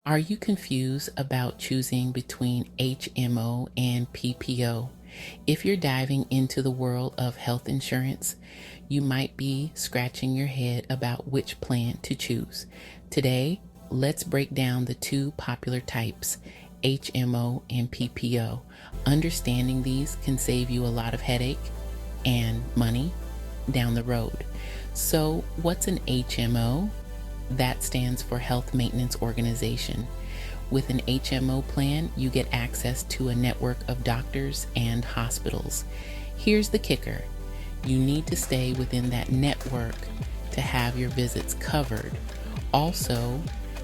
Are you confused about choosing between HMO and PPO? If you're diving into the world of health insurance, you might be scratching your head about which plan to choose. Today, let's break down the two popular types, HMO and PPO. Understanding these can save you a lot of headache and money down the road. So, what's an HMO? That stands for Health Maintenance Organization. With an HMO plan, you get access to a network of doctors and hospitals. Here's the kicker. You need to stay within that network to have your visits covered. Also,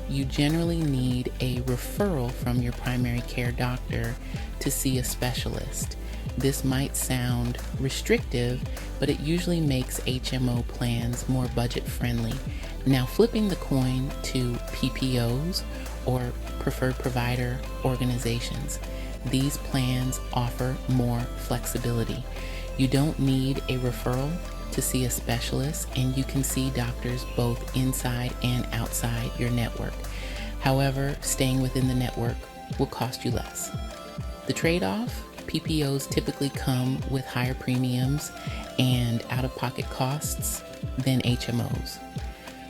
you generally need a referral from your primary care doctor to see a specialist. This might sound restrictive, but it usually makes HMO plans more budget friendly. Now, flipping the coin to PPOs or preferred provider organizations, these plans offer more flexibility. You don't need a referral to see a specialist, and you can see doctors both inside and outside your network. However, staying within the network will cost you less. The trade-off: PPOs typically come with higher premiums and out-of-pocket costs than HMOs.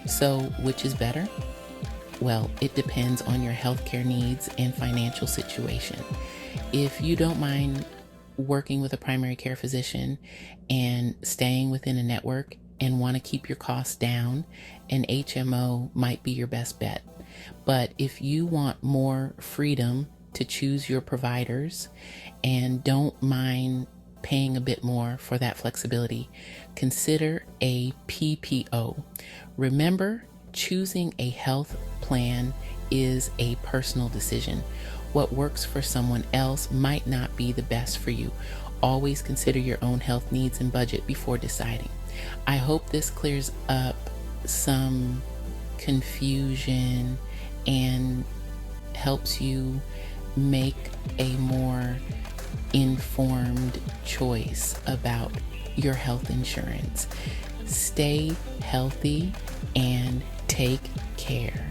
So, which is better? Well, it depends on your healthcare needs and financial situation. If you don't mind working with a primary care physician and staying within a network and want to keep your costs down, an HMO might be your best bet. But if you want more freedom to choose your providers and don't mind paying a bit more for that flexibility, consider a PPO. Remember, choosing a health plan is a personal decision. What works for someone else might not be the best for you. Always consider your own health needs and budget before deciding. I hope this clears up some confusion and helps you make a more informed choice about your health insurance. Stay healthy and take care.